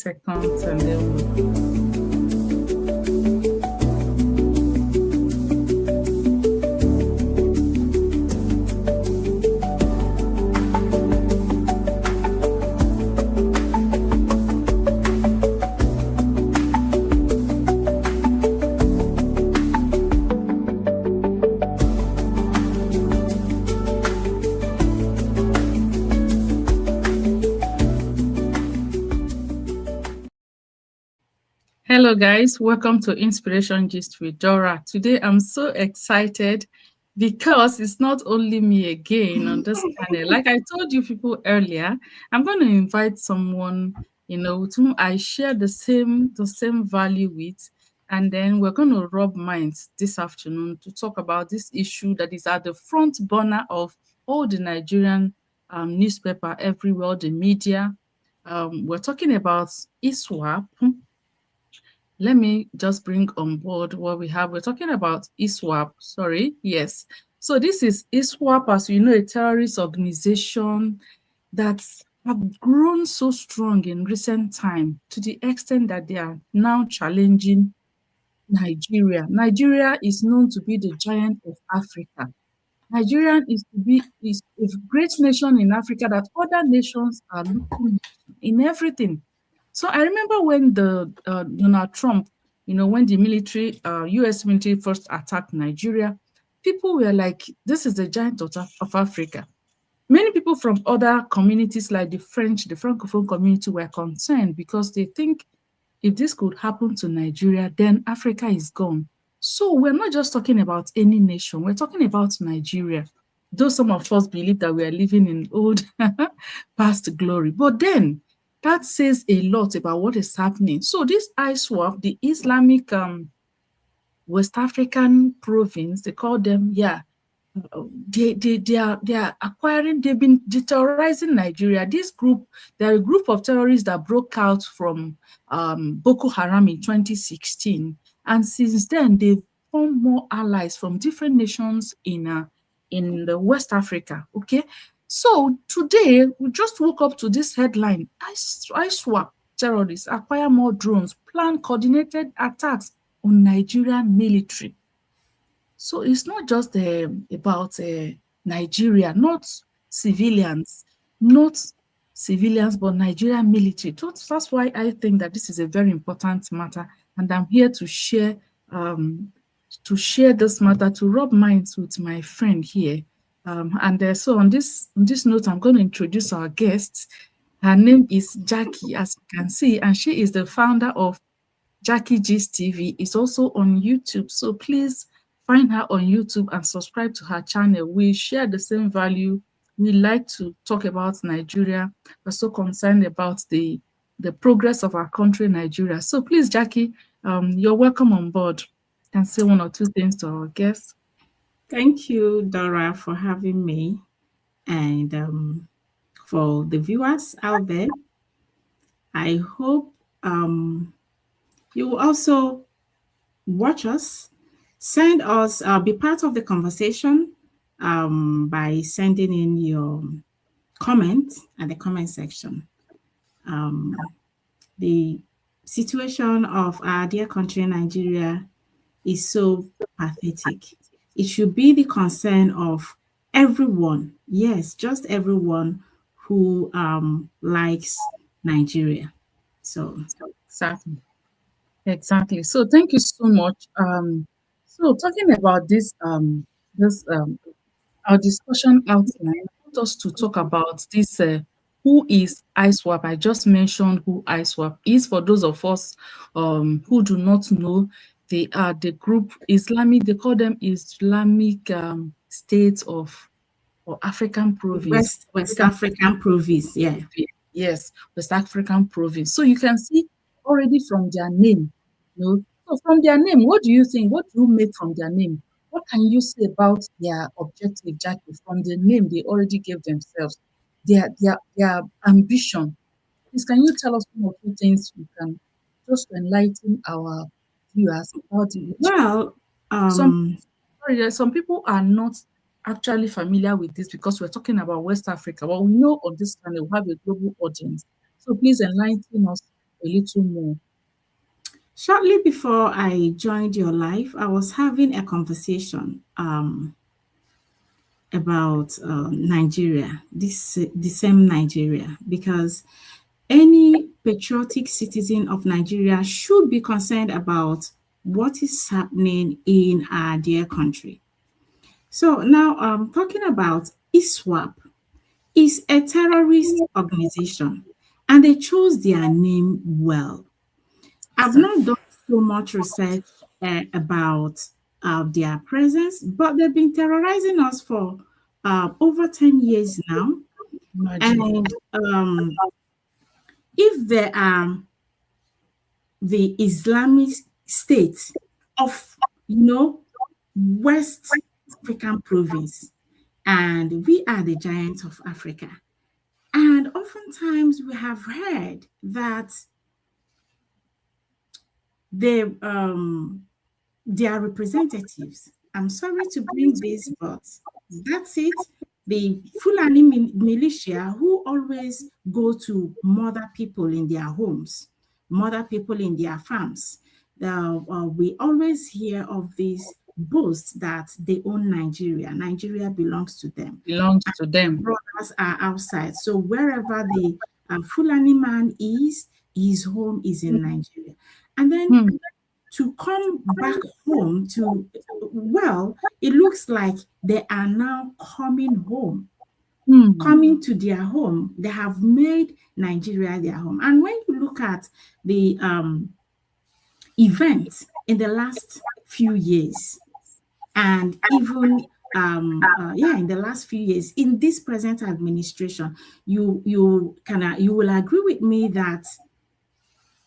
seconds and then we'll... Hello guys, welcome to Inspiration Gist with Dora. Today I'm so excited because it's not only me again on this channel. Like I told you people earlier, I'm going to invite someone, with whom I share the same value with, and then we're going to rub minds this afternoon to talk about this issue that is at the front burner of all the Nigerian newspaper everywhere, the media. We're talking about ISWAP. Let me just bring on board what we have. We're talking about ISWAP, sorry, yes. So this is ISWAP, as you know, a terrorist organization that have grown so strong in recent time to the extent that they are now challenging Nigeria. Nigeria is known to be the giant of Africa. Nigeria is a great nation in Africa that other nations are looking in everything. So I remember when the Donald Trump, when the military, U.S. military first attacked Nigeria, people were like, this is the giant of Africa. Many people from other communities like the Francophone community were concerned because they think if this could happen to Nigeria, then Africa is gone. So we're not just talking about any nation, we're talking about Nigeria. Though some of us believe that we are living in old past glory. But then that says a lot about what is happening. So this ISWAP, the Islamic West African province, they call them, they are acquiring, they've been terrorizing Nigeria. This group, they're a group of terrorists that broke out from Boko Haram in 2016. And since then, they've formed more allies from different nations in the West Africa, okay? So today, we just woke up to this headline, ISWAP terrorists acquire more drones, plan coordinated attacks on Nigerian military. So it's not just about Nigeria, not civilians, but Nigerian military. That's why I think that this is a very important matter, and I'm here to share this matter, to rub minds with my friend here. So on this note, I'm going to introduce our guest. Her name is Jackie, as you can see, and she is the founder of Jackie Gist TV. It's also on YouTube, so please find her on YouTube and subscribe to her channel. We share the same value. We like to talk about Nigeria. We're so concerned about the progress of our country, Nigeria. So please, Jackie, you're welcome on board. You can say one or two things to our guests. Thank you, Dora, for having me. And for the viewers out there, I hope you will also watch us. Send us, be part of the conversation by sending in your comment at the comment section. The situation of our dear country, Nigeria, is so pathetic. It should be the concern of everyone, yes, just everyone who likes Nigeria. So Exactly. So thank you so much. So talking about this our discussion outline, I want us to talk about this who is ISWAP. I just mentioned who ISWAP is. For those of us who do not know, they are the group Islamic, they call them Islamic states or African province. West African province, yeah. Yes, West African province. So you can see already from their name, So from their name, what do you think? What do you make from their name? What can you say about their objective, Jackie? From the name they already gave themselves, their ambition. Please, can you tell us one or two things you can just enlighten our viewers about it? Well, Some people are not actually familiar with this because we're talking about West Africa. But we know on this channel we have a global audience. So please enlighten us a little more. Shortly before I joined your life, I was having a conversation about Nigeria, the same Nigeria, because any patriotic citizen of Nigeria should be concerned about what is happening in our dear country. So now talking about ISWAP is a terrorist organization, and they chose their name well. I've not done so much research about their presence, but they've been terrorizing us for over 10 years now. Imagine. And if there are the Islamic State of, West African province, and we are the giants of Africa. And oftentimes we have heard that they their representatives. I'm sorry to bring this, but that's it. The Fulani militia who always go to murder people in their homes, murder people in their farms. We always hear of this boast that they own Nigeria. Nigeria belongs to them. Belongs to them. Brothers are outside. So wherever the Fulani man is, his home is in Nigeria. And then Hmm. to come back home to, well, it looks like they are now coming home, Hmm. coming to their home. They have made Nigeria their home. And when you look at the events in the last few years, and even in the last few years in this present administration, you will agree with me that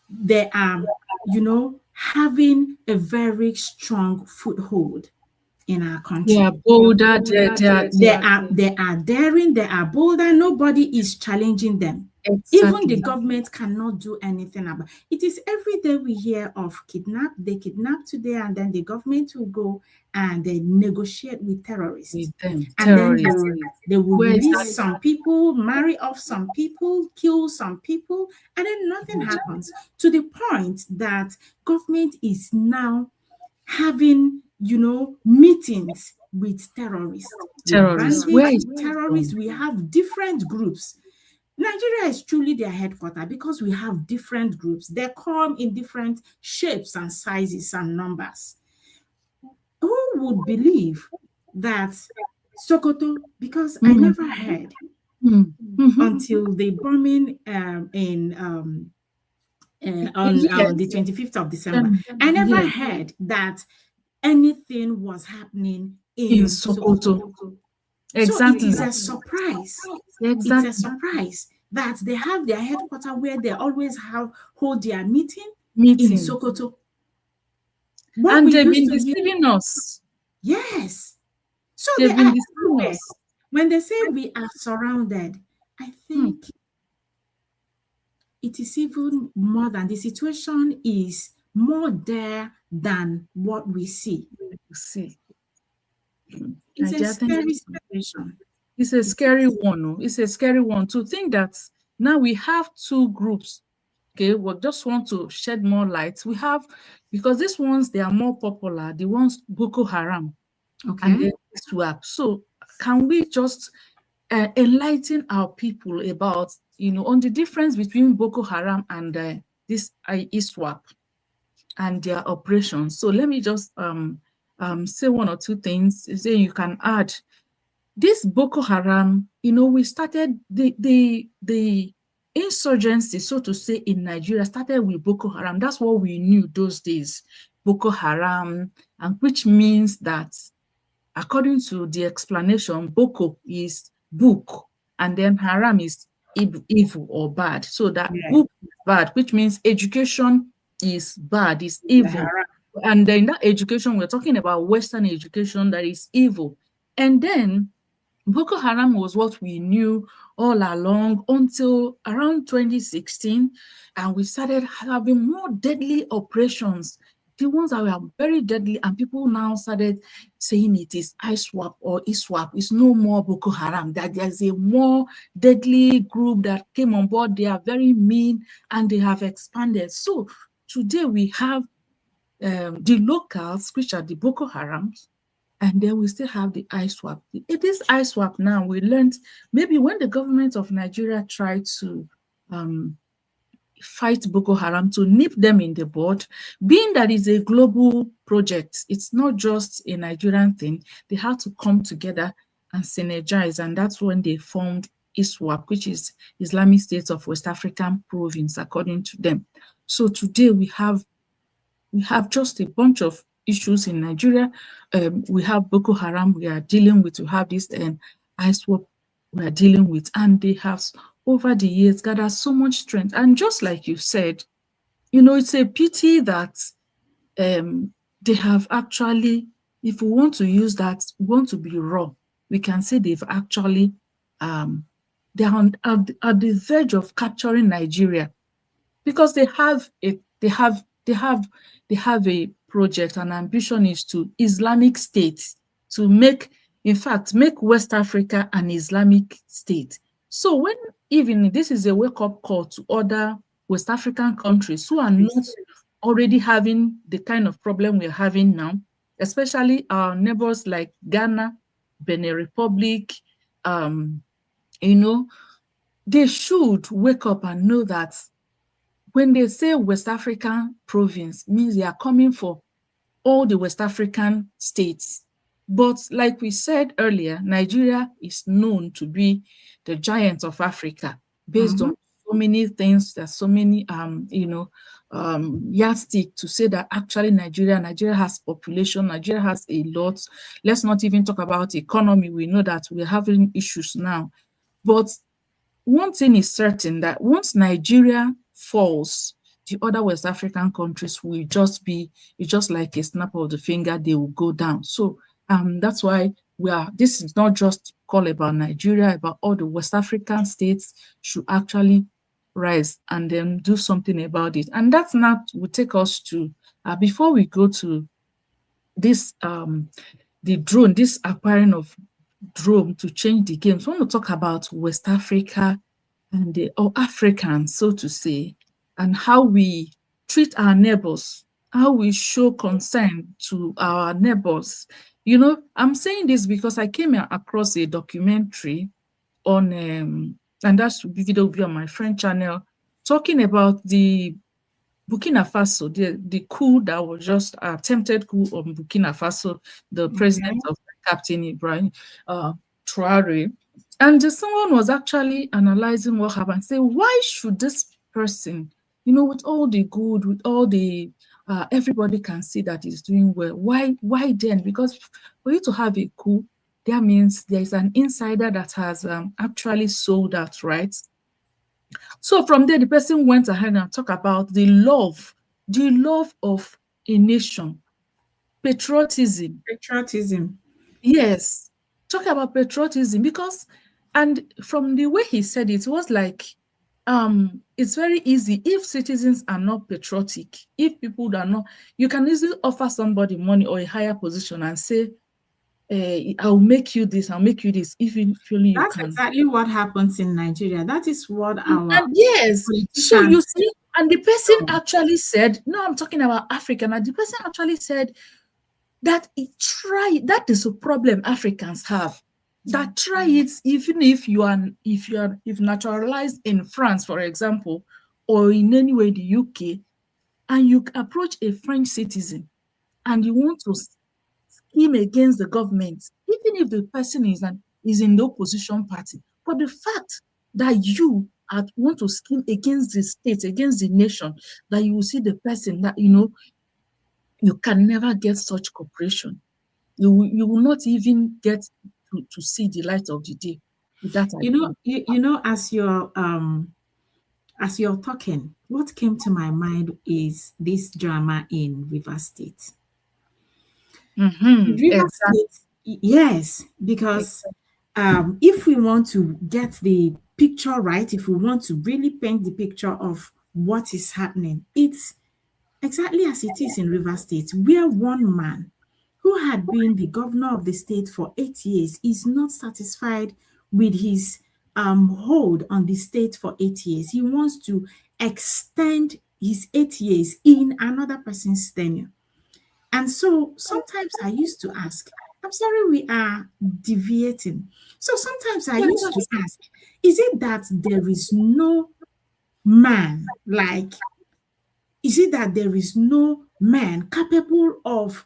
they are, having a very strong foothold in our They are country. bolder. They are They are daring, they are bolder. Nobody is challenging them. Even the exactly. government cannot do anything about it. Is every day we hear of kidnap. They kidnap today, and then the government will go and they negotiate with terrorists. With them. And then Terrorists. they will Where is release that? some people, marry off some people, kill some people, and then nothing happens, to the point that government is now having, meetings with terrorists. With Terrorists. bandits, Where is with that terrorists, from? we have different groups. Nigeria is truly their headquarters because we have different groups. They come in different shapes and sizes and numbers. Who would believe that Sokoto, because I Hmm. never heard Hmm. Mhm. until the bombing in on the Yes. 25th of December, I never Yes. heard that anything was happening In in Sokoto. Sokoto. So it Exactly. is a surprise. It's a Exactly. surprise that they have their headquarters where they always hold their meeting in Meeting. Sokoto. What And we they've used been to hear, deceiving us. yes. So they They've been are deceiving everywhere. us. When they say we are surrounded, I Hmm. think it is even more than the situation is more there than what we see. See. It's a Nigeria, thank scary you. situation. It's a It scary is. one. Oh. It's a scary one to think that now we have two groups. Okay, we just want to shed more light. We have, because these ones, they are more popular, the ones Boko Haram and Okay. then ISWAP. So can we just enlighten our people about, on the difference between Boko Haram and this ISWAP and their operations? So let me just say one or two things. Say you can add this Boko Haram. We started the insurgency, so to say, in Nigeria started with Boko Haram. That's what we knew those days, Boko Haram, and which means that, according to the explanation, Boko is book, and then Haram is evil or bad. So that Yeah. book is bad, which means education is bad, is The evil. Haram. And then that education, we're talking about Western education that is evil. And then Boko Haram was what we knew all along until around 2016, and we started having more deadly operations the ones that were very deadly, and people now started saying it is ISWAP or ISWAP. It's no more Boko Haram, that there's a more deadly group that came on board. They are very mean and they have expanded. So today we have the locals, which are the Boko Harams, and then we still have the ISWAP. It is ISWAP now. We learned maybe when the government of Nigeria tried to fight Boko Haram, to nip them in the bud, being that it's a global project, it's not just a Nigerian thing, they had to come together and synergize, and that's when they formed ISWAP, which is Islamic States of West African Province, according to them. So today we have just a bunch of issues in Nigeria. We have Boko Haram we are dealing with, we have this ISWAP we are dealing with, and they have over the years gathered so much strength. And just like you said, it's a pity that they have actually, if we want to use that, want to be raw, we can say they've actually, they're at the verge of capturing Nigeria, because they have a project, and ambition is to Islamic State, to make West Africa an Islamic state. So when even this is a wake-up call to other West African countries who are not already having the kind of problem we're having now, especially our neighbors like Ghana, Benin Republic, they should wake up and know that when they say West African province, means they are coming for all the West African states. But like we said earlier, Nigeria is known to be the giant of Africa based on so many things. There's so many, yardstick to say that actually Nigeria has population, Nigeria has a lot. Let's not even talk about economy. We know that we're having issues now. But one thing is certain, that once Nigeria falls, the other West African countries will just be, it's just like a snap of the finger, they will go down. So that's why this is not just call about Nigeria, about all the West African states should actually rise and then do something about it. And that's not will take us to, before we go to this, the drone, this acquiring of drone to change the game. So I want to talk about West Africa and or Africans, so to say, and how we treat our neighbors, how we show concern to our neighbors. I'm saying this because I came across a documentary on, and that's video will be on my friend channel, talking about the Burkina Faso, the coup that was just attempted coup on Burkina Faso, the president of Captain Ibrahim Traore. And someone was actually analyzing what happened, say, why should this person, with all the good, with all the, everybody can see that he's doing well, why then? Because for you to have a coup, that means there's an insider that has actually sold out, right? So from there, the person went ahead and talked about the love of a nation, patriotism. Patriotism. Yes, talk about patriotism, because, and from the way he said it, was like, it's very easy if citizens are not patriotic, if people are not, you can easily offer somebody money or a higher position and say, I'll make you this, even if only you That's can. exactly what happens in Nigeria. That is what our And yes, so you politicians see, and the person do. actually said, no, I'm talking about Africa, and the person actually said that that is a problem Africans have. That try it, even if if naturalized in France, for example, or in any way the UK, and you approach a French citizen and you want to scheme against the government, even if the person is in the opposition party. But the fact that you want to scheme against the state, against the nation, that you will see the person that, you can never get such cooperation. You will not even get to see the light of the day with that idea. As you're talking, what came to my mind is this drama in River State. River Exactly. State, yes, because if we want to get the picture right, if we want to really paint the picture of what is happening, it's exactly as it is in River State, where one man who had been the governor of the state for 8 years is not satisfied with his hold on the state for 8 years. He wants to extend his 8 years in another person's tenure. And so sometimes I used to ask, I'm sorry, we are deviating. So sometimes I Yeah, used to ask, is it that there is no man, like, is it that there is no man capable of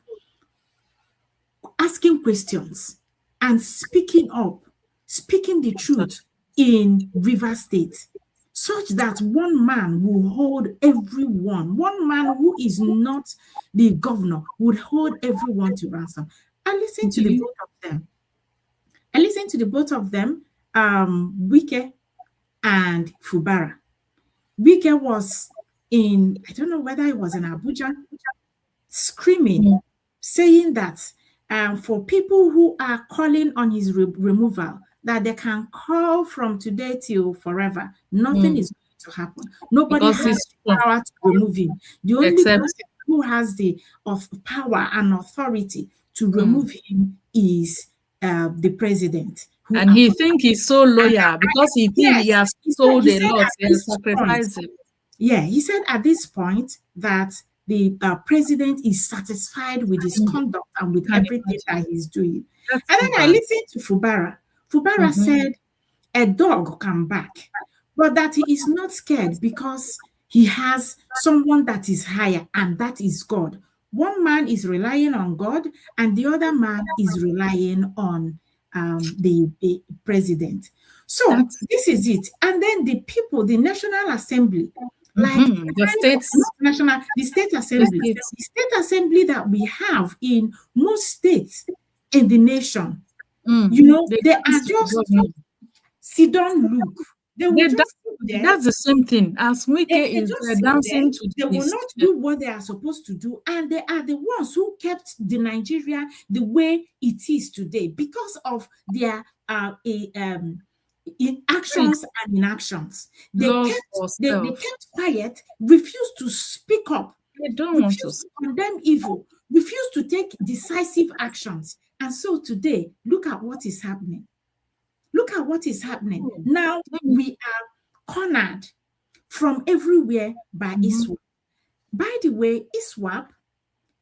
asking questions and speaking up, speaking the truth in River State, such that one man will hold everyone, one man who is not the governor would hold everyone to ransom. I listened do to the you? both of them. I listened to the both of them, Wike and Fubara. Wike was in, I don't know whether it was in Abuja, screaming, Mm, saying that for people who are calling on his removal, that they can call from today till forever. Nothing mm. is going to happen. Nobody Because has it's the strong, power to remove him. The only except person who has the of power and authority to mm. remove him is the president who And he appointed. think he's so And loyal because he think he yes, has he said, told a lot, at he has this point, sacrificed it. yeah, he said at this point that the president is satisfied with his Mm. conduct and with Can everything imagine. that he's doing. That's And too then I bad. listened to Fubara. Fubara Mm-hmm. said a dog can bark, but that he is not scared because he has someone that is higher, and that is God. One man is relying on God, and the other man is relying on the president. So That's this is it. And then the people, the National Assembly, like the states, not national, the state the assembly, states. the state assembly that we have in most states in the nation, They they dance are to the just government. sit down look. They will They just dance, sit there. that's the same thing as Wike They is just sit there. dancing to They will this. not do what they are supposed to do. And they are the ones who kept the Nigeria the way it is today because of their in actions and inactions. Love or They self. kept quiet, refused to speak up, They don't want to. refused to condemn evil, refused to take decisive actions. And so today, look at what is happening. Look at what is happening. Oh, Now let me. we are cornered from everywhere by Mhm, ISWAP. By the way, ISWAP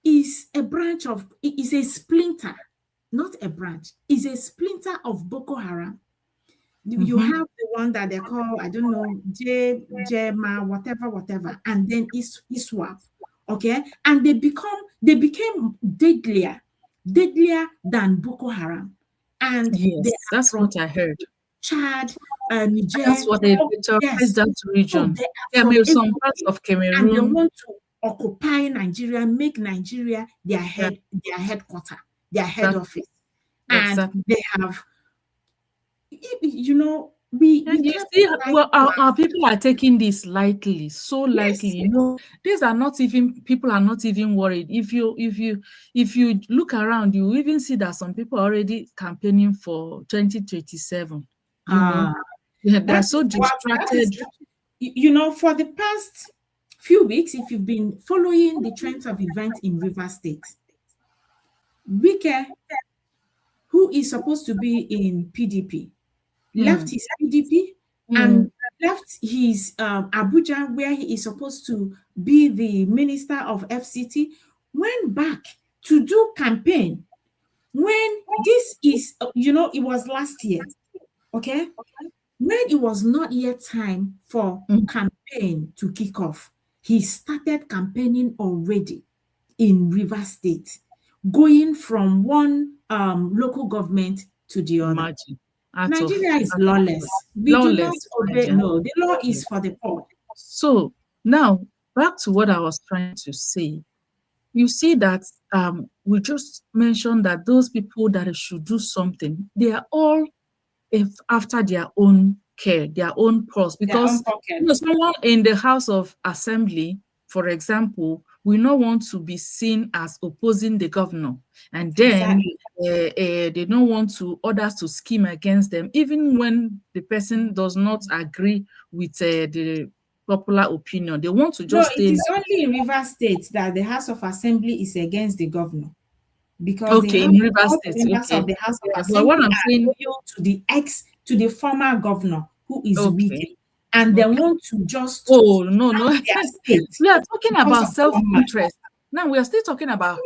is a branch of, is a splinter, not a branch, is a splinter of Boko Haram. You mhm. have the one that they call, I don't know, Jema, whatever, whatever, and then ISWAP. Okay. And they became deadlier than Boko Haram. And they Yes, are that's from what I heard. Chad, That's Niger. what they Oh, terrorize yes. that Oh, region. they are from Some parts everywhere. of And they Cameroon. want to occupy Nigeria, make Nigeria Yeah, their headquarter, their head that office. And exactly. they have, we And you kept see, trying well, to our ask. people are taking this lightly, so lightly. Yes. These are not even people are not even worried. If you look around, you even see that some people are already campaigning for 2027. You know, Uh, they're that so is what, that is, distracted. for the past few weeks, if you've been following the trends of events in River State, Wike, who is supposed to be in PDP, left Mm, his PDP mm, and left his Abuja, where he is supposed to be the minister of FCT, went back to do campaign when this is, it was last year, okay? When it was not yet time for mm. campaign to kick off, he started campaigning already in River State, going from one local government to the other. Imagine out of Nigeria is out of lawless. We do not lawless obey. Nigeria. No, the law is Yes. for the poor. So now back to what I was trying to say. You see that we just mentioned that those people that should do something, they are all if after their own care, their own purse. Their Because own pockets. someone in the House of Assembly, for example, will not want to be seen as opposing the governor, and then Exactly. they don't want to others to scheme against them, even when the person does not agree with the popular opinion. They want to No, just it stay. is only in Rivers State that the House of Assembly is against the governor, because Okay, in River all the State. members Okay. of the House of Yeah, but what Assembly I'm are saying, loyal to the former governor who is okay, weakened, and they okay. want to just Oh, no, no. have their state We are talking because about of one man. self-interest. Now we are still talking about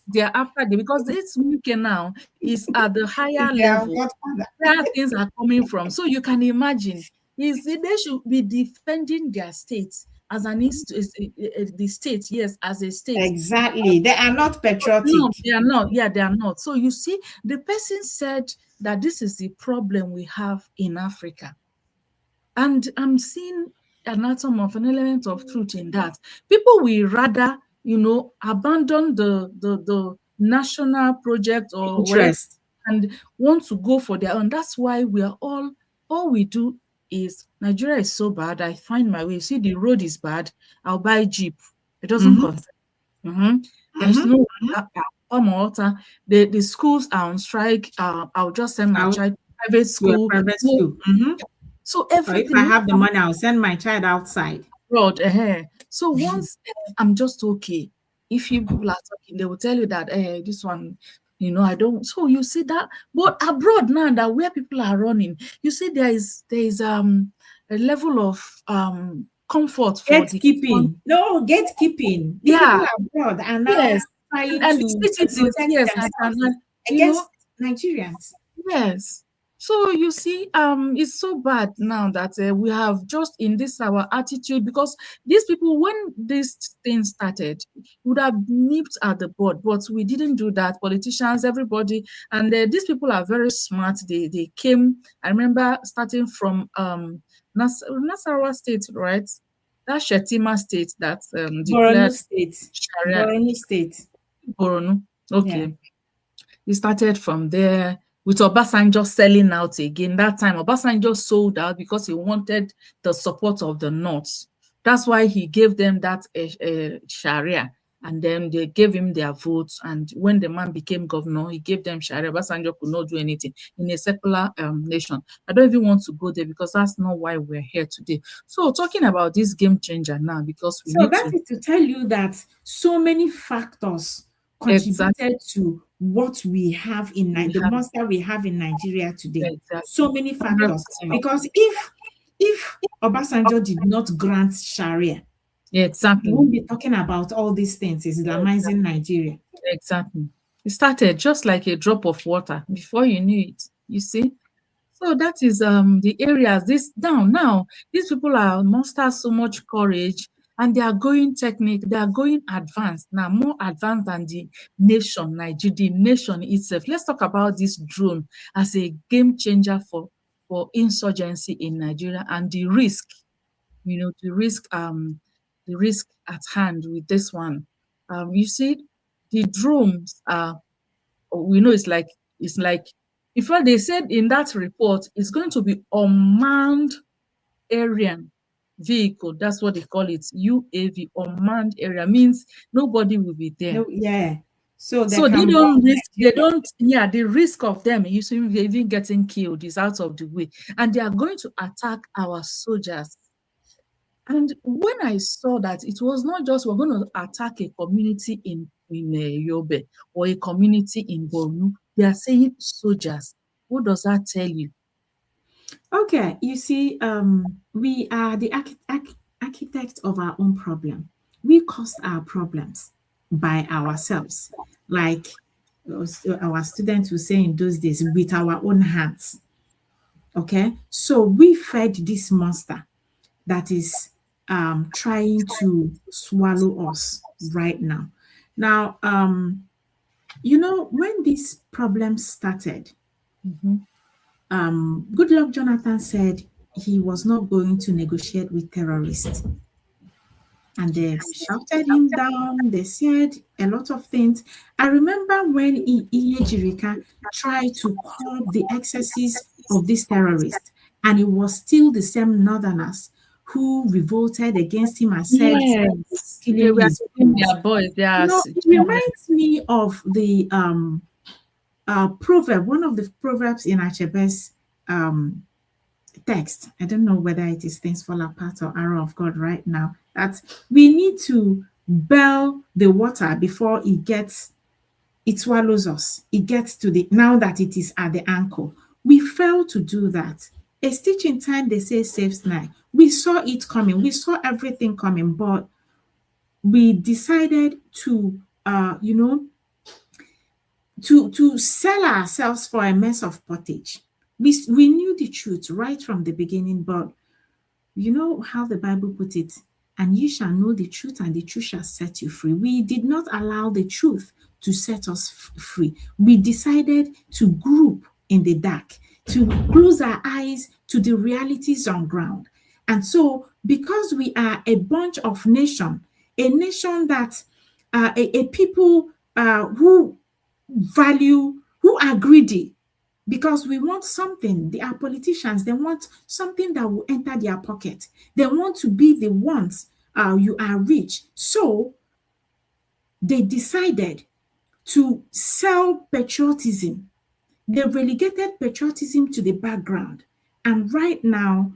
their after day, because this UK now is at the Is higher their level godfather. where things are coming from. So you can imagine, they should be defending their states as an the state, yes, as a state. Exactly. They are not No, patriotic. they are not. Yeah, they are not. So you see, the person said that this is the problem we have in Africa. And I'm seeing an atom of an element of truth in that. People will rather, abandon the national project or whatever Interest. and want to go for their own. That's why all we do is Nigeria is so bad. I find my way. See, the road is bad. I'll buy Jeep. It doesn't Mm-hmm. concern. Mhm. There's Mm-hmm. no come water. The schools are on strike. I'll just send my Out child to private to a school. private No, school. Mm-hmm. so Or if I everything have the money, I'll send my child outside. abroad. So once I'm just okay. If you people are talking, they will tell you that this one, I don't. So you see that, but abroad now that where people are running, you see there is a level of comfort for the Gatekeeping. No, gatekeeping. The people yeah, abroad are now yes, trying and the to citizens, protect yes, themselves you know against Nigerians. yes. So you see, it's so bad now that we have just in this our attitude, because these people, when this thing started, would have nipped at the bud, but we didn't do that. Politicians, everybody, and these people are very smart. They came. I remember starting from Nasarawa State, right? That Shetima State that Borno declared State. Sharia. Borno State. Borno. Yeah. Okay. He started from there with Obasanjo selling out again. That time, Obasanjo sold out because he wanted the support of the North. That's why he gave them that Sharia. And then they gave him their votes. And when the man became governor, he gave them Sharia. Obasanjo could not do anything in a secular nation. I don't even want to go there because that's not why we're here today. So talking about this game changer now, because we So need that to is to tell you that so many factors exactly, contributed to what we have in we The have monster we have in Nigeria today. So exactly many factors. 100%. Because if Obasanjo did not grant Sharia, Yeah, we exactly. won't be talking about all these things, Islamizing Nigeria. Exactly. It started just like a drop of water before you knew it. You see? So that is the areas this now these people are muster so much courage, and they are going technique, they are going advanced now, more advanced than the nation, Nigeria, the nation itself. Let's talk about this drone as a game changer for insurgency in Nigeria, and the risk at hand with this one. You see, the drones are, we know it's like before they said in that report, it's going to be unmanned aerian vehicle. That's what they call it. UAV, unmanned area, means nobody will be there. No, yeah. So they So they can don't bomb risk, they Nigeria. don't, yeah, the risk of them even getting killed is out of the way. And they are going to attack our soldiers. And when I saw that, it was not just we're going to attack a community in Yobe or a community in Borno. They are saying soldiers. What does that tell you? Okay, you see, we are the architect of our own problem. We cause our problems by ourselves, like our students would say in those days, with our own hands. Okay, so we fed this monster that is trying to swallow us right now. Now, when this problem started, Mhm. Goodluck Jonathan said he was not going to negotiate with terrorists. And they shouted him down. They said a lot of things. I remember when Iyejirika tried to curb the excesses of these terrorists, and it was still the same northerners who revolted against him and said, "Stop Yes, they killing were his killing boys." their boys, their It children. reminds me of the proverb, one of the proverbs in Achebe's um, text. I don't know whether it is things fall apart or arrow of God right now. That we need to boil the water before it swallows us. It gets to the now that it is at the ankle. We fail to do that. A stitch in time, they say, saves nine. We saw it coming. We saw everything coming, but we decided to, to sell ourselves for a mess of pottage. We knew the truth right from the beginning, but you know how the Bible put it, and ye shall know the truth, and the truth shall set you free. We did not allow the truth to set us free. We decided to group in the dark, to close our eyes to the realities on ground. And so, because we are a bunch of a nation that a people who value, who are greedy, because we want something. Our politicians, they want something that will enter their pocket. They want to be the ones, you are rich. So they decided to sell patriotism. They relegated patriotism to the background. And right now,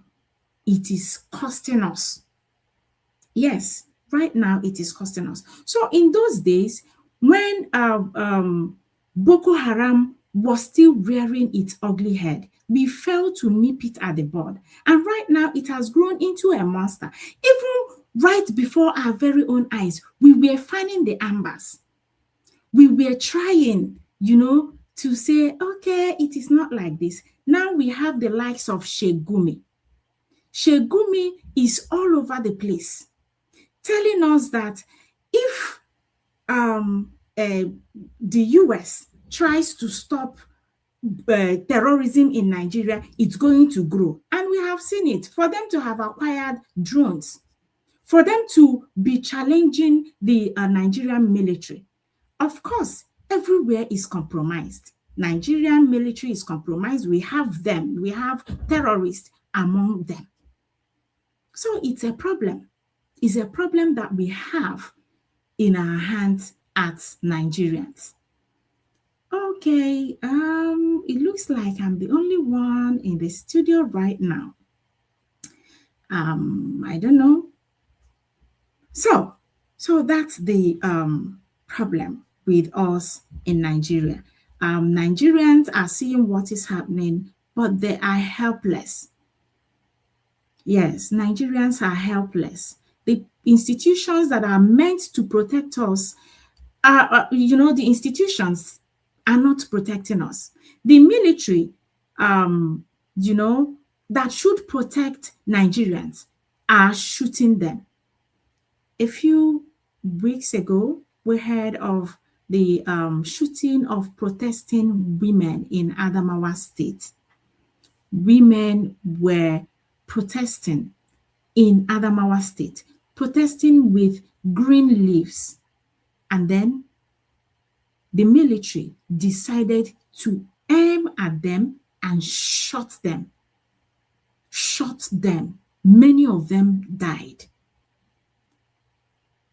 it is costing us. Yes, right now it is costing us. So in those days, when Boko Haram was still rearing its ugly head, we failed to nip it at the bud. And right now it has grown into a monster. Even right before our very own eyes, we were finding the ambers. We were trying, to say, okay, it is not like this. Now we have the likes of Shegumi. Shegumi is all over the place, telling us that if the US tries to stop terrorism in Nigeria, it's going to grow. And we have seen it. For them to have acquired drones, for them to be challenging the Nigerian military, of course, everywhere is compromised. Nigerian military is compromised. We have them. We have terrorists among them. So it's a problem. It's a problem that we have in our hands as Nigerians. Okay, it looks like I'm the only one in the studio right now. I don't know. So that's the problem with us in Nigeria. Nigerians are seeing what is happening, but they are helpless. Yes, Nigerians are helpless. The institutions that are meant to protect us the institutions are not protecting us. The military, that should protect Nigerians are shooting them. A few weeks ago, we heard of the shooting of protesting women in Adamawa State. Women were protesting in Adamawa State, protesting with green leaves. And then the military decided to aim at them and shot them. Shot them. Many of them died.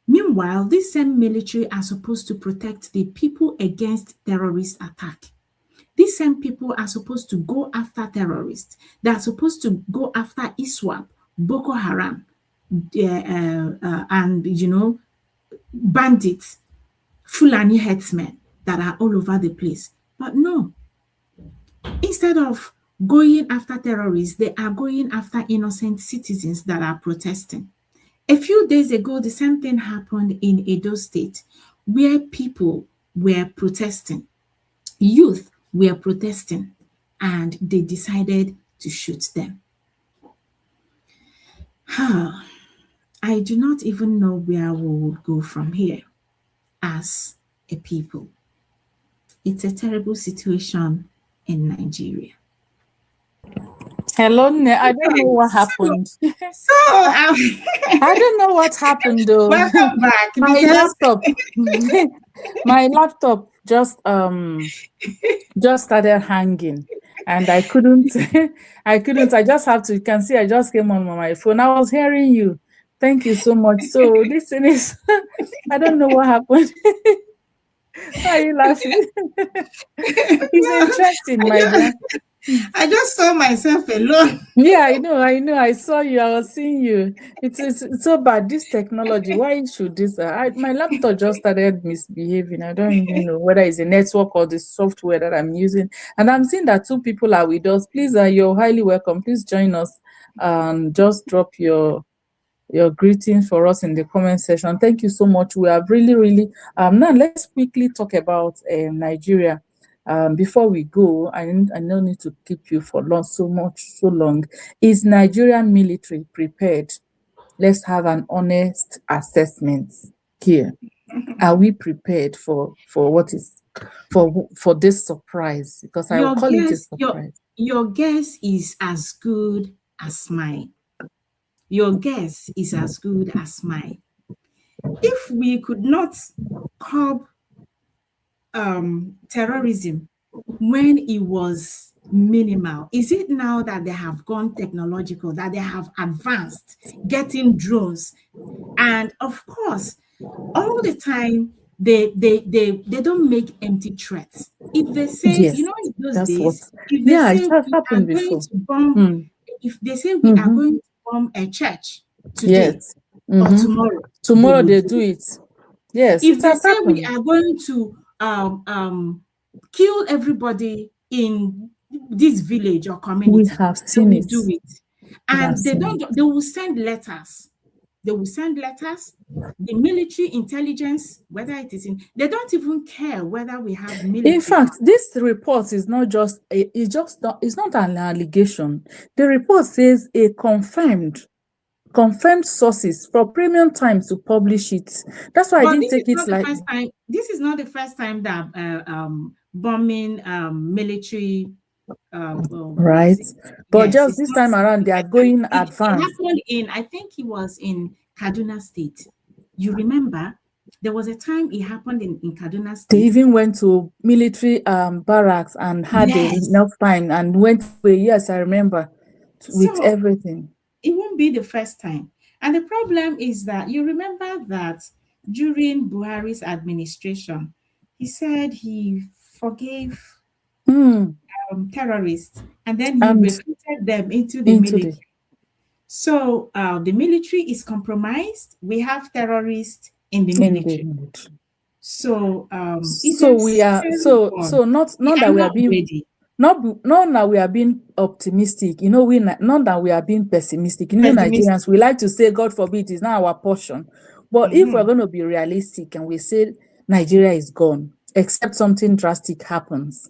Meanwhile, this same military are supposed to protect the people against terrorist attack. These same people are supposed to go after terrorists. They are supposed to go after ISWAP, Boko Haram, and bandits, Fulani herdsmen that are all over the place. But no, instead of going after terrorists, they are going after innocent citizens that are protesting. A few days ago, the same thing happened in Edo State, where people were protesting. Youth were protesting, and they decided to shoot them. I do not even know where we will go from here as a people. It's a terrible situation in Nigeria. Hello, I don't know what happened. I don't know what happened though. Welcome back. My laptop just started hanging, and I couldn't. I just have to. You can see I just came on my phone. I was hearing you. Thank you so much. So this thing is, I don't know what happened. Why are you laughing? It's interesting, my dear. I just saw myself alone. Yeah, I know. I saw you. I was seeing you. It's so bad. This technology. Why should this? My laptop just started misbehaving. I don't even know whether it's a network or the software that I'm using. And I'm seeing that two people are with us. Please, you're highly welcome. Please join us and just drop your greetings for us in the comment section. Thank you so much. We have really now let's quickly talk about Nigeria. Before we go, I don't need to keep you for so long. Is Nigerian military prepared? Let's have an honest assessment here. Are we prepared for what is for this surprise? Because I will Your call it a guess, surprise. your guess is as good as mine. Your guess is as good as mine. If we could not curb terrorism when it was minimal, is it now that they have gone technological, that they have advanced, getting drones? And of course, all the time they don't make empty threats. If they say, Yes, in those that's what. days, if they Yeah, say it has we are happened going before. to bomb, Mm. if they say we are Mm-hmm. going to bomb a church today Yes. or Mm-hmm. tomorrow, they Tomorrow will they do do it. it. Yes, If it they has say we happened. are going to kill everybody in this village or We community, have they seen will it. do it. We have And seen it. they will send letters. They will send letters. The military intelligence, whether it is in, they don't even care whether we have In military or fact, this report is not just it's just not it's not an allegation. The report says a confirmed sources for Premium Times to publish it. That's why I but didn't this is take it not the like first time. This is not the first time that bombing military what is right. it? But Yes, just it's this not time around, the they are first time. going It advanced. happened in, I think it was in Kaduna State. You remember there was a time it happened in Kaduna They State. even went to military barracks and had Yes. enough time and went away. Yes, I remember with So everything. it won't be the first time. And the problem is that you remember that during Buhari's administration, he said he forgave Hmm. terrorists and then he And recruited them into the into the military. So the military is compromised. We have terrorists in the in the military. military. So it's So a we are scary one. so We not are that we are not being ready. not that we are being optimistic, not that we are being pessimistic. Nigerians, we Pessimistic. like to say, God forbid, it's not our portion. But if we're Mhm. going to be realistic and we say Nigeria is gone, except something drastic happens.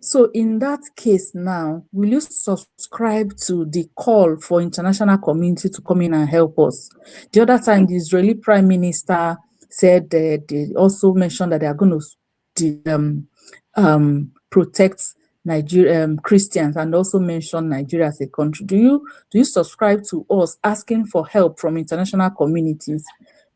So in that case now, will you subscribe to the call for international community to come in and help us? The other time, the Israeli Prime Minister said they also mentioned that they are going to protect Nigeria Christians and also mention Nigeria as a country. Do you subscribe to us asking for help from international communities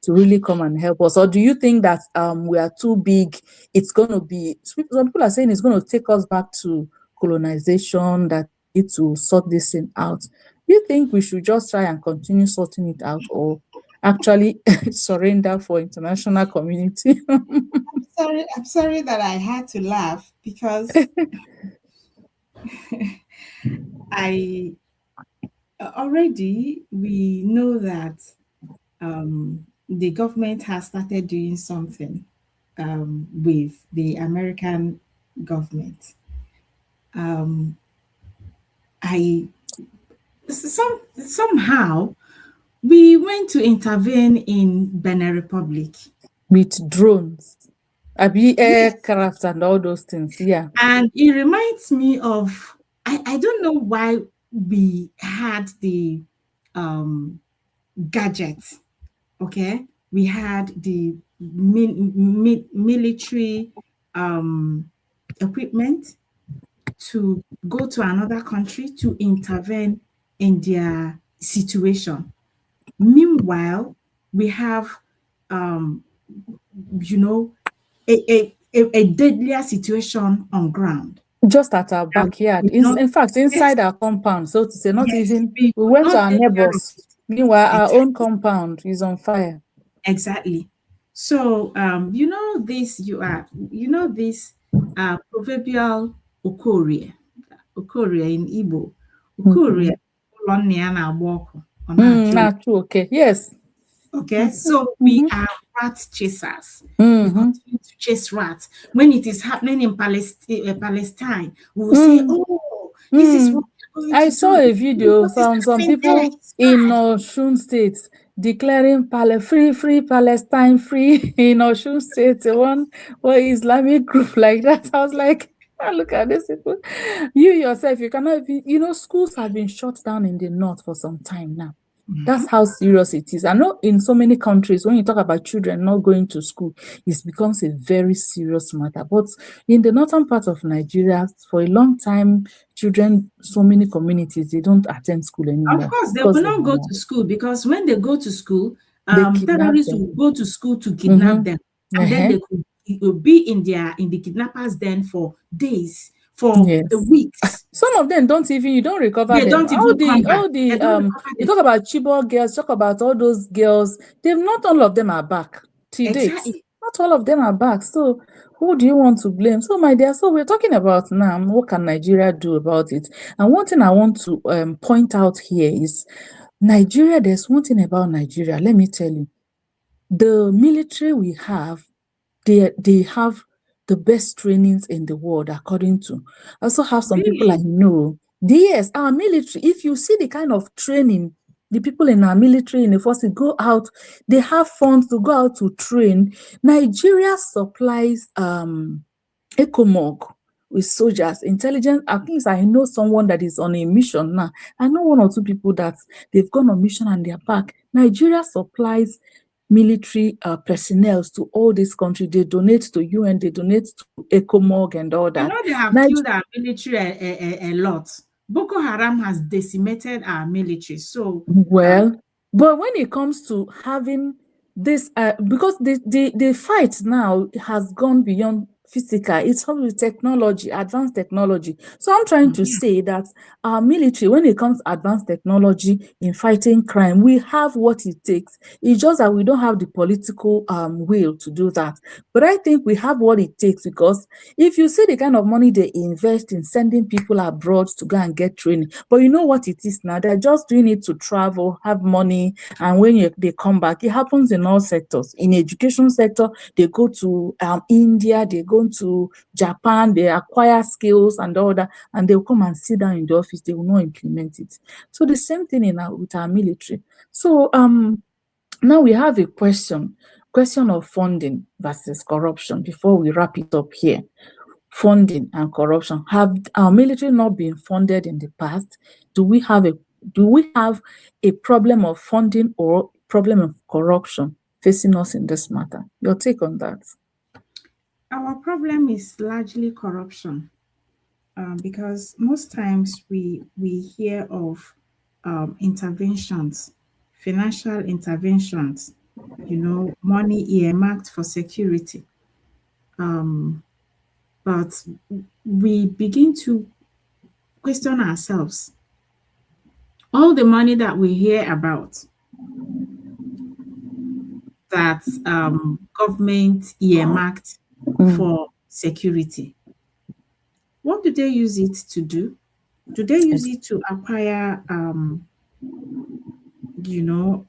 to really come and help us, or do you think that we are too big? It's going to be some people are saying it's going to take us back to colonization, that we need to sort this thing out. Do you think we should just try and continue sorting it out, or actually surrender for international community? I'm sorry that I had to laugh because I already we know that the government has started doing something with the American government. Um, I somehow we went to intervene in Benin Republic. With drones, be Yes, aircraft and all those things. Yeah. and it reminds me of I don't know why we had the um, gadgets. Okay, we had the military equipment to go to another country to intervene in their situation. Meanwhile, we have, um, you know, a deadlier situation on ground. Just at our That backyard. we not, In fact, yes, inside our compound, so to say, not yes, even, we we could went to not our take care of neighbors. it. Meanwhile, our own Exactly. compound is on fire. Exactly. So, you know this proverbial Okorie. Okorie in Igbo. Mhm. Okorie, ụlọ nna ya na-agba ọkụ, ọ na-achụ. Not true. Okay. Yes. Okay, so we Mm-hmm. are rat chasers. We Mm-hmm. continue to chase rats. When it is happening in Palestine, we will say, Mm. oh, this is Mm. what we're going I to saw do. a video What is from some happening there? people It's in bad. Osun State declaring free Palestine free in Osun State, one Islamic group like that. I was like, ah, look at these people. You yourself, you cannot even, schools have been shut down in the north for some time now. That's how serious it is. I know in so many countries, when you talk about children not going to school, it becomes a very serious matter. But in the northern part of Nigeria, for a long time, children, so many communities, they don't attend school Of anymore course, they because will of not the go war. to school because when they go to school, They kidnap terrorists them. will go to school to kidnap them, Mm-hmm. and then Uh-huh. they could it will be in the kidnappers' den for days, for Yes. weeks. Some of them don't even, you don't recover They them. don't even come back. They don't recover You them. talk about Chibok girls, talk about all those girls, not all of them are back to date. Exactly. Not all of them are back. So who do you want to blame? So my dear, so we're talking about now, what can Nigeria do about it? And one thing I want to point out here is Nigeria, there's one thing about Nigeria, let me tell you. The military we have, they have the best trainings in the world, according to. I also have some people I Really? know. Yes, our military, if you see the kind of training the people in our military in the force go out, they have funds to go out to train. Nigeria supplies ECOMOG with soldiers, intelligence. At least I know someone that is on a mission now. I know one or two people that they've gone on mission and they're back. Nigeria supplies military personnel to all these countries. They donate to UN, they donate to ECOMOG and all You that. know they have killed our military a lot. Boko Haram has decimated our military. So, Well, but when it comes to having this, because the fight now has gone beyond physical, it's all with technology, advanced technology. So I'm trying to say that our military, when it comes to advanced technology in fighting crime, we have what it takes. It's just that we don't have the political will to do that. But I think we have what it takes, because if you see the kind of money they invest in sending people abroad to go and get training, but you know what it is now, they're just doing it to travel, have money, and when they come back, it happens in all sectors. In education sector, they go to India, they go to Japan, they acquire skills and all that, and they'll come and sit down in the office, they will not implement it. So the same thing with our military. So now we have a question of funding versus corruption before we wrap it up here. Funding and corruption. Have our military not been funded in the past? Do we have a problem of funding or problem of corruption facing us in this matter? Your take on that? our problem is largely corruption, because most times we hear of interventions, financial interventions, money earmarked for security. But we begin to question ourselves. All the money that we hear about that government earmarked for security, what do they use it to do? Do they use it to acquire,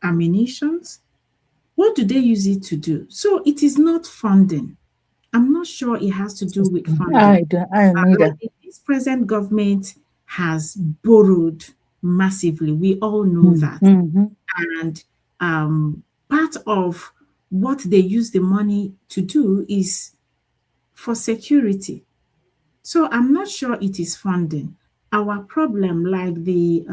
ammunitions? What do they use it to do? So it is not funding. I'm not sure it has to do with funding. I neither. Like this present government has borrowed massively. We all know that. Mm-hmm. And part of what they use the money to do is for security. So I'm not sure it is funding. Our problem, like the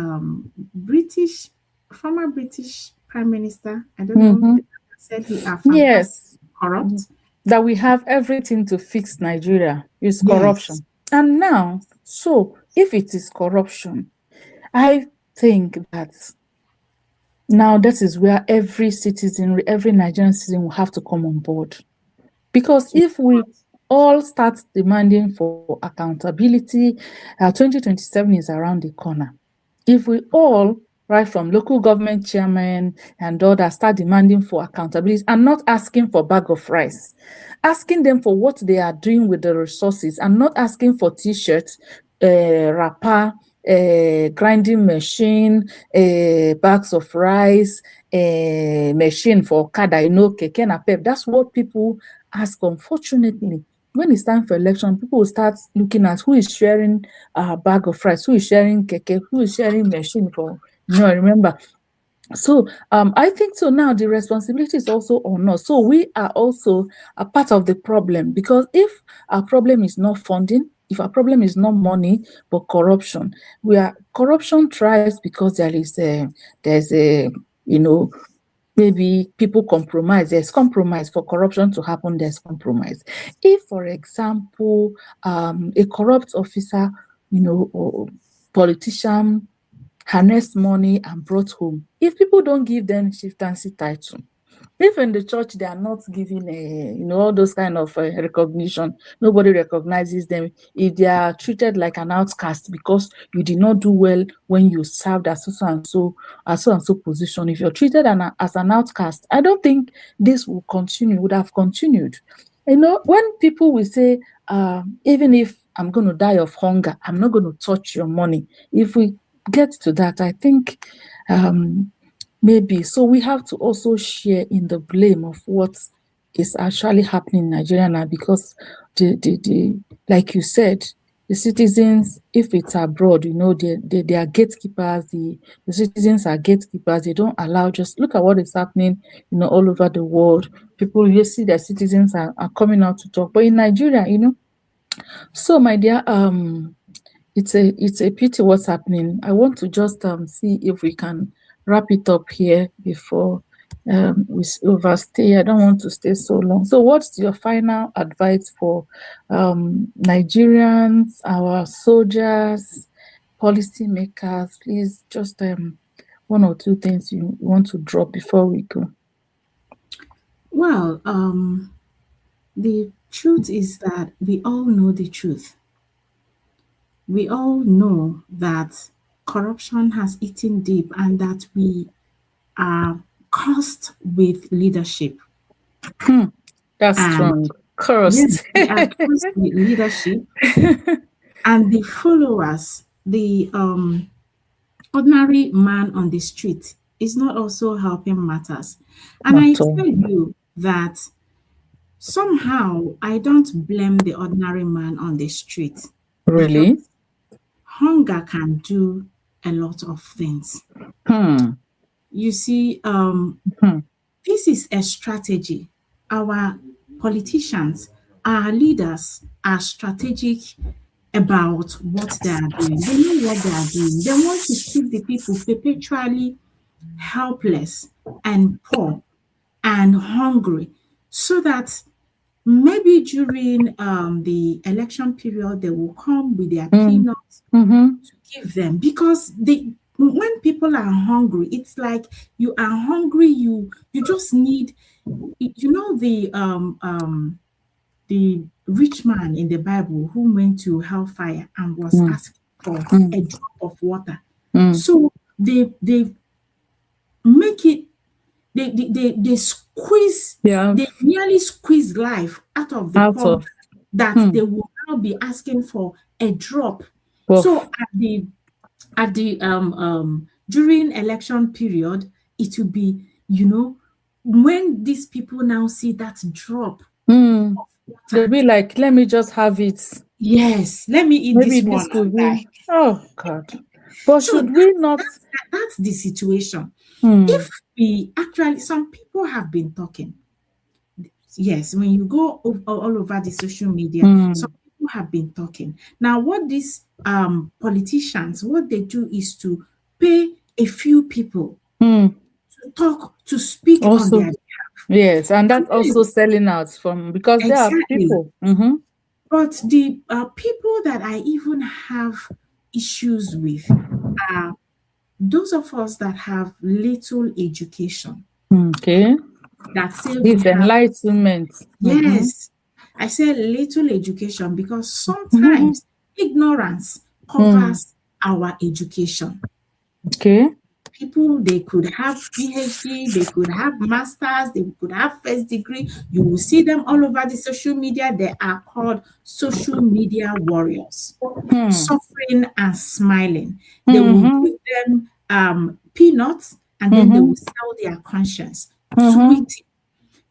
former British Prime Minister, I don't know, Mm-hmm. said he are fantastic, Yes, corrupt. that we have everything to fix Nigeria is Yes. corruption. And now, so if it is corruption, I think that now that is where every citizen, every Nigerian citizen will have to come on board. Because if we all start demanding for accountability, 2027 is around the corner. If we all, right from local government chairman and others, start demanding for accountability and not asking for bag of rice, asking them for what they are doing with the resources and not asking for t-shirts, wrapper, grinding machine, bags of rice, machine for okada, keke napep. That's what people ask. Unfortunately, when it's time for election, people will start looking at who is sharing a bag of rice, who is sharing keke, who is sharing machine for, remember. So I think so now the responsibility is also on us. So we are also a part of the problem, because if our problem is not funding, if our problem is not money but corruption, corruption thrives because there's a maybe people compromise. There's compromise. For corruption to happen, there's compromise. If, for example, a corrupt officer, or politician harnessed money and brought home, if people don't give them chieftaincy title, if in the church they are not giving all those kind of recognition, nobody recognizes them. If they are treated like an outcast because you did not do well when you served as so and so position, if you're treated as an outcast, I don't think this would have continued. When people will say, even if I'm going to die of hunger, I'm not going to touch your money. If we get to that, I think maybe. So we have to also share in the blame of what is actually happening in Nigeria now, because the like you said, the citizens, if it's abroad, they are gatekeepers. The citizens are gatekeepers. They don't allow. Just look at what is happening, all over the world. People, you see, their citizens are coming out to talk, but in Nigeria, So, my dear, it's a pity what's happening. I want to just see if we can wrap it up here before we overstay. I don't want to stay so long. So what's your final advice for Nigerians, our soldiers, policymakers? Please, just one or two things you want to drop before we go. Well, the truth is that we all know the truth. We all know that corruption has eaten deep and that we are cursed with leadership. That's And strong. yes, Cursed. we are cursed with leadership. And the followers, the ordinary man on the street, is not also helping matters. And I Not all. tell you that somehow I don't blame the ordinary man on the street, because Really? hunger can do a lot of things. Hmm. You see, Hmm. this is a strategy. Our politicians, our leaders are strategic about what they are doing. They know what they are doing. They want to keep the people perpetually helpless and poor and hungry, so that maybe during the election period they will come with their Mm. peanuts Mm-hmm. to give them, because when people are hungry, it's like you are hungry, you just need, the rich man in the Bible who went to hellfire and was Mm. asking for Mm. a drop of water. Mm. So they make it, they squeeze, Yeah. they nearly squeeze life out of the Out poor man, of. that Hmm. they will now be asking for a drop. So Of. at the during election period, it will be, when these people now see that drop Hmm. of They'll water, be like, let me just have it. yes, let me eat Maybe this this one could and be. die. Oh God. But So should we not? that's the situation. Hmm. If we actually, some people have been talking. Yes, when you go all over the social media, some Hmm. people have been talking. Now, what these politicians, what they do is to pay a few people Hmm. to talk, to speak on Also, their. yes, and And that's also then, selling out from, because there are exactly. people. Mm-hmm. But the people that I even have issues with are those of us that have little education, Okay. that say we This have. enlightenment. Mm-hmm. Yes, I say little education because Mm-hmm. sometimes ignorance Hmm. covers our education. Okay. people, they could have PhD, they could have masters, they could have first degree. You will see them all over the social media. They are called social media warriors, Hmm. suffering and smiling. They will Mm-hmm. give them peanuts, and then they Mm-hmm. will sell their conscience, Mm-hmm. tweeting, Even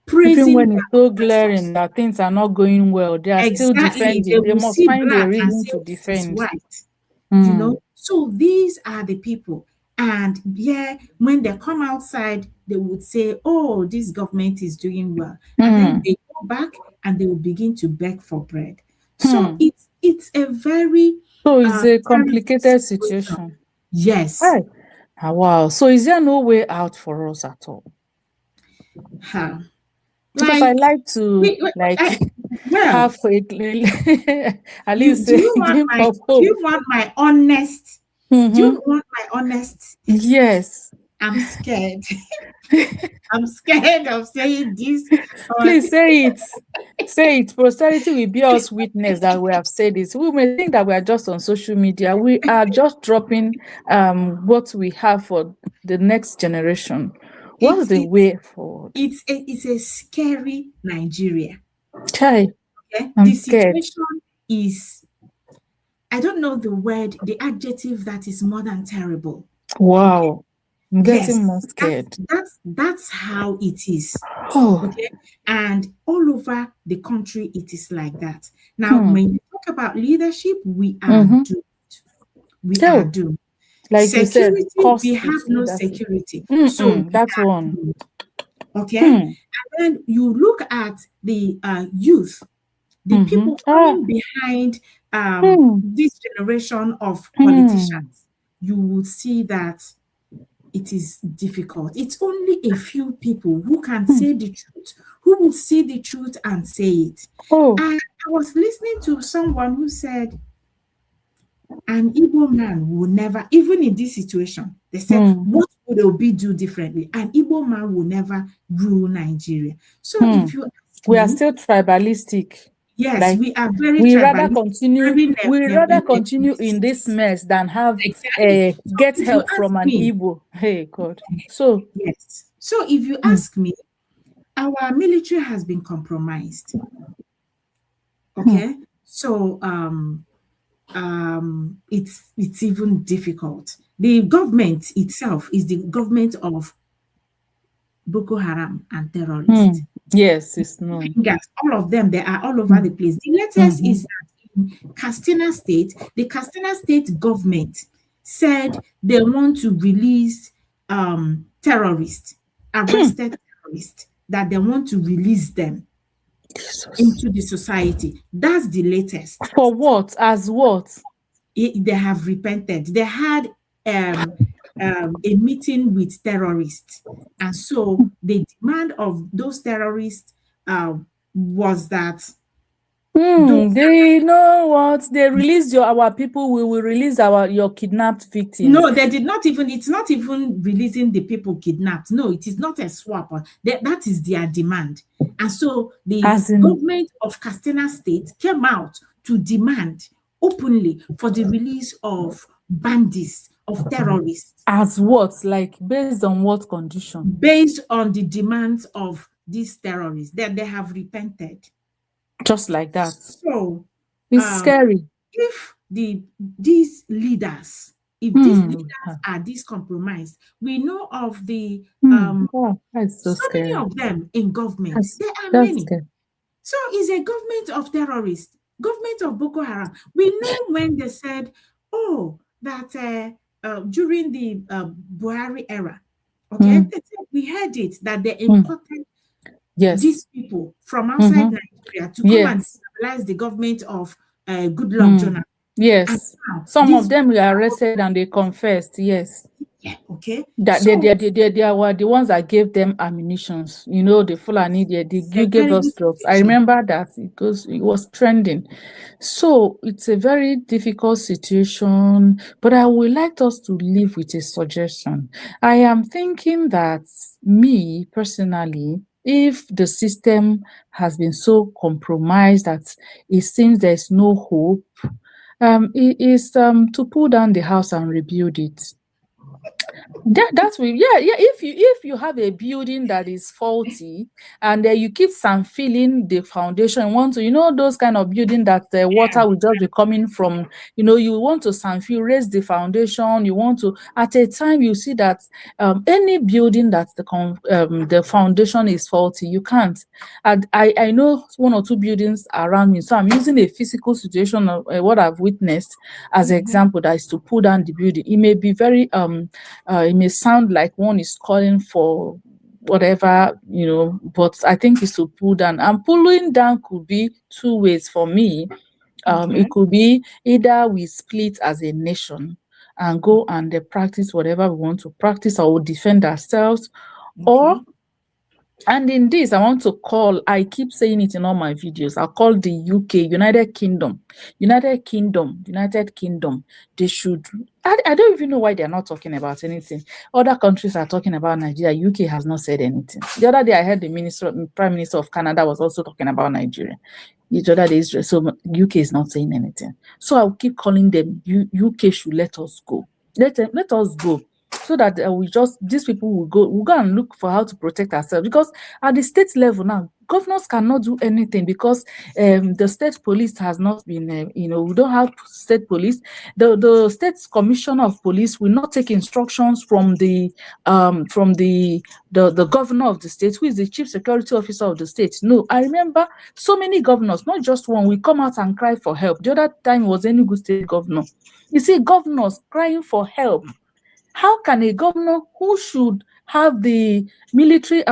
praising when their it's so glaring oppressors. that things are not going well, they are still Exactly. They defending. They will must see find a black and reason say to this is defend. white, Hmm. So these are the people. And yeah, when they come outside, they would say, oh, this government is doing well. And then Hmm. they go back and they will begin to beg for bread. So Hmm. it's a very So it's a terrible complicated situation. situation. Yes. Right. Ah, wow. So is there no way out for us at all? Huh. Because I Like like to like I, well, have at you least do a you want glimpse my of do hope. you want my honest do Mm-hmm. you want my honest? Yes. I'm scared. I'm scared of saying this on Please say it. Say it. Posterity will be us witness that we have said it. We may think that we are just on social media. We are just dropping what we have for the next generation. What's it's the it's way forward? it's a scary Nigeria. Chai, Okay, I'm the scared. situation is, I don't know the word, the adjective that is more than terrible. Okay, Wow. I'm yes, getting more that's scared. that's that's how it is. Oh. Okay, and all over the country it is like that. Now, Hmm. when you talk about leadership, we are Mm-hmm. doomed. We are Oh, doomed. like you said, Security, we cost have with no leadership. security, so Mm-mm, we that are one. doomed. Okay, Hmm. and then you look at the youth, the Mm-hmm. people Ah. coming behind Hmm. this generation of Hmm. politicians, you will see that it is difficult. It's only a few people who can Hmm. say the truth, who will see the truth and say it. Oh. And I was listening to someone who said, an Igbo man will never, even in this situation, they said, Hmm. what would Obi do differently? An Igbo man will never rule Nigeria. So Hmm. if you ask We are me, still tribalistic. yes, Like we are very we rather tribalistic, continue. very We rather continue in this mess than have exactly. So get if you help ask from an me, Igbo. Hey God. So. yes. So if you Hmm. ask me, our military has been compromised. Hmm. Okay. So it's even difficult. The government itself is the government of Boko Haram and Hmm. terrorists. Yes, it's known. Fingers, all of them, they are all over Hmm. the place. The latest Mm-hmm. is that in Castina State, the Castina State government said they want to release terrorists, arrested terrorists, that they want to release them Jesus. into the society. That's the latest. For what? As what? They have repented. They had a meeting with terrorists, and so the demand of those terrorists was that those They know what they release our people. We will release your kidnapped victims. no, they did not even, it's not even releasing the people kidnapped. No, it is not a swap. That is their demand. And so the As in, government of Castina State came out to demand openly for the release of bandits, of terrorists, as what? Like based on what condition? based on the demands of these terrorists, that they have repented. Just like that. So It's um, scary. if these leaders, if these Hmm. leaders are this compromised, we know of the Oh, that's so so many scary. of them in government. That's There are that's many. scary. So is a government of terrorists, government of Boko Haram. We know when they said, oh, that during the Buhari era, okay, Hmm. they said, we heard it that they Hmm. imported Yes. these people from outside Mm-hmm. Nigeria to come and Yes. stabilize the government of Goodluck Hmm. Jonathan. And Yes. now Some of these them were ones are arrested and they confessed. Yes. yeah, okay. That So they were the ones that gave them ammunitions. You know, the Fulani, it's you a gave terrible us drugs. I situation. remember that it was trending. So it's a very difficult situation, but I would like us to live with a suggestion. I am thinking that me personally, if the system has been so compromised that it seems there's no hope, it is to pull down the house and rebuild it. That's way. Yeah. If you have a building that is faulty, and you keep some filling the foundation, you want to, those kind of building that the water will just be coming from, you want to some fill, raise the foundation. You want to, at a time you see that any building that the foundation is faulty, you can't. And I know one or two buildings around me, so I'm using a physical situation of what I've witnessed as an Mhm. example, that is to pull down the building. It may be very it may sound like one is calling for whatever, but I think it's to pull down. And pulling down could be two ways for me. Okay. It could be either we split as a nation and go and practice whatever we want to practice, or we defend ourselves, or Okay. and in this, I want to call, I keep saying it in all my videos, I'll call the UK, United Kingdom. United Kingdom. They should, I don't even know why they're not talking about anything. Other countries are talking about Nigeria. UK has not said anything. The other day, I heard the Prime Minister of Canada was also talking about Nigeria. The other day, Israel. So UK is not saying anything. So I'll keep calling them, UK should let us go. Let us go, so that these people will go and look for how to protect ourselves. Because at the state level now, governors cannot do anything, because the state police has not been, we don't have state police. The state commissioner of police will not take instructions from the governor of the state, who is the chief security officer of the state. No, I remember so many governors, not just one, will come out and cry for help. The other time was Enugu state governor. You see governors crying for help. How can a governor who should have the military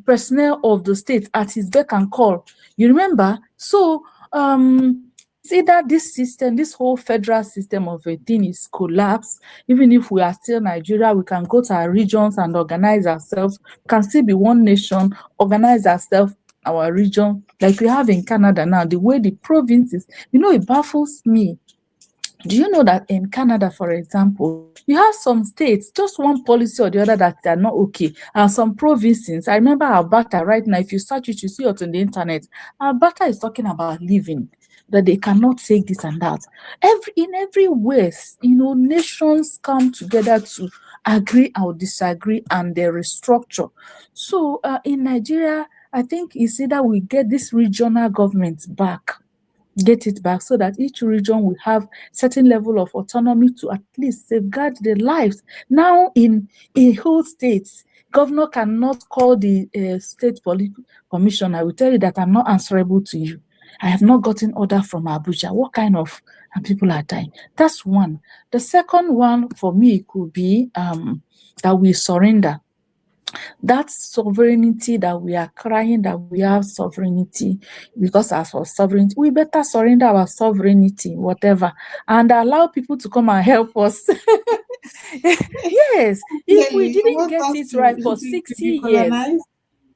personnel of the state at his beck and call? You remember? So it's either this system, this whole federal system of a thing is collapsed. Even if we are still Nigeria, we can go to our regions and organize ourselves. We can still be one nation, organize ourselves, our region, like we have in Canada now. The way the provinces, it baffles me. Do you know that in Canada, for example, you have some states, just one policy or the other, that are not okay, and some provinces. I remember Alberta right now, if you search it, you see it on the internet. Alberta is talking about living, that they cannot take this and that. In every way, nations come together to agree or disagree, and they restructure. So in Nigeria, I think it's either we get this regional government back, get it back, so that each region will have certain level of autonomy to at least safeguard their lives. Now in a whole states, governor cannot call the state police commission. I will tell you that I'm not answerable to you. I have not gotten order from Abuja. What kind of and people are dying? That's one. The second one for me could be that we surrender. That sovereignty that we are crying, that we have sovereignty, because as for sovereignty, we better surrender our sovereignty, whatever, and allow people to come and help us. Yes, if we Really, you didn't want get us it right to, for to 60 be years, colonized?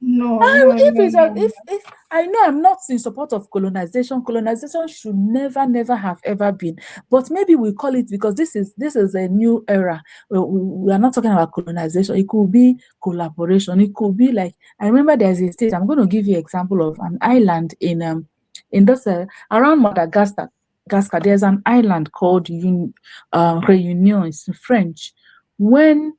No, no, if no, it's no, no. if I know I'm not in support of colonization. Colonization should never have ever been. But maybe we call it, because this is a new era. We are not talking about colonization. It could be collaboration. It could be like, I remember there's a state. I'm going to give you an example of an island in this around Madagascar. There's an island called Réunion. It's in French. When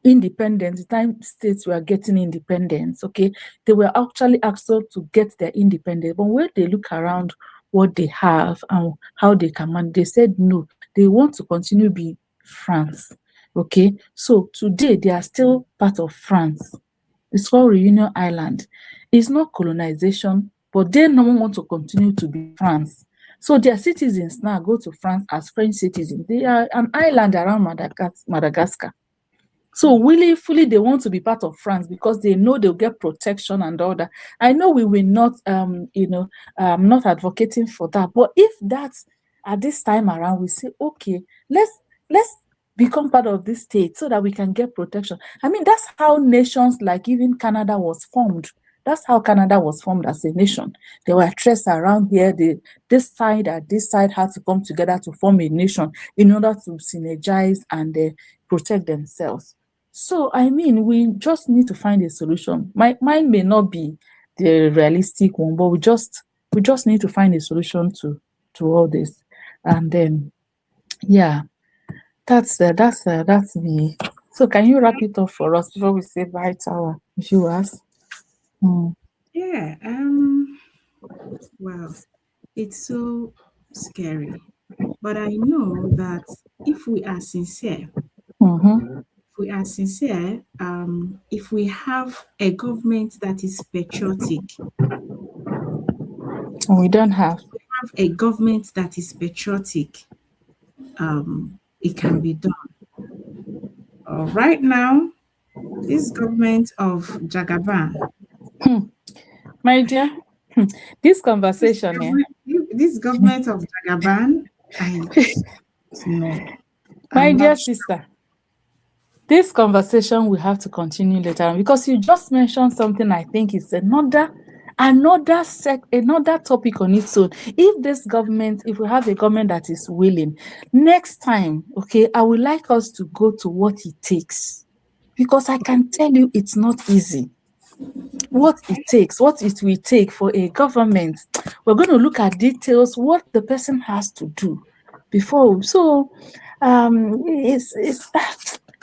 independence, the time states were getting independence, okay, they were actually asked to get their independence. But when they look around what they have and how they can manage, they said no, they want to continue be France. Okay, so today they are still part of France. It's called Reunion Island. It's not colonization, but they no want to continue to be France. So their citizens now go to France as French citizens. They are an island around Madagascar. So willingly, they want to be part of France because they know they'll get protection and all that. I know we will not, not advocating for that. But if that's at this time around, we say, okay, let's become part of this state so that we can get protection. I mean, that's how nations like even Canada was formed. That's how Canada was formed as a nation. There were threats around here. This side and this side had to come together to form a nation in order to synergize and protect themselves. So, I mean, we just need to find a solution. Mine may not be the realistic one, but we just need to find a solution to all this. And then, yeah, That's me. So can you wrap it up for us before we say bye to our viewers? Mm. Yeah. Wow. It's so scary. But I know that if we are sincere, Mm-hmm. if we have a government that is patriotic, And we don't have. have a government that is patriotic, it can be done. Right now, this government of Jagaban, My dear, this conversation, eh? this government of Jagaban, I no, My I'm dear not sure. sister, this conversation we have to continue later on because you just mentioned something I think is another topic on its own. If we have a government that is willing, next time, okay, I would like us to go to what it takes because I can tell you it's not easy. What it will take for a government. We're going to look at details, what the person has to do before. So, it's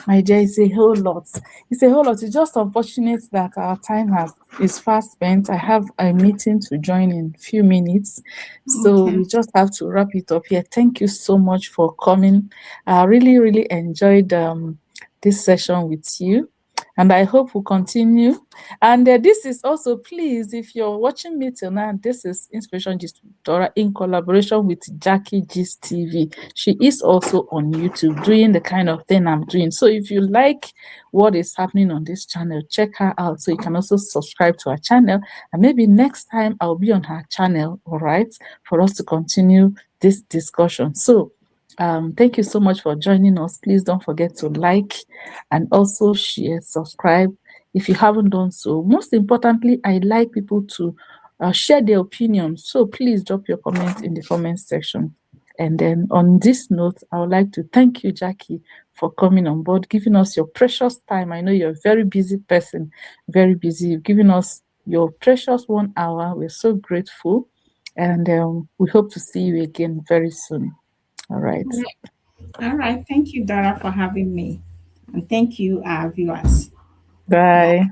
my dear, it's a whole lot. It's a whole lot. It's just unfortunate that our time is fast spent. I have a meeting to join in a few minutes, so Okay. we just have to wrap it up here. Thank you so much for coming. I really, really enjoyed this session with you, and I hope we'll continue. And this is also, please, if you're watching me till now, this is Inspiration Gist with Dora in collaboration with Jackie Gist TV. She is also on YouTube doing the kind of thing I'm doing. So if you like what is happening on this channel, check her out. So you can also subscribe to her channel. And maybe next time I'll be on her channel, all right, for us to continue this discussion. So thank you so much for joining us. Please don't forget to like and also share, subscribe if you haven't done so. Most importantly, I like people to share their opinions. So please drop your comments in the comment section. And then on this note, I would like to thank you, Jackie, for coming on board, giving us your precious time. I know you're a very busy person, very busy. You've given us your precious 1 hour. We're so grateful. And we hope to see you again very soon. All right. All right. Thank you, Dara, for having me. And thank you, viewers. Bye. Bye.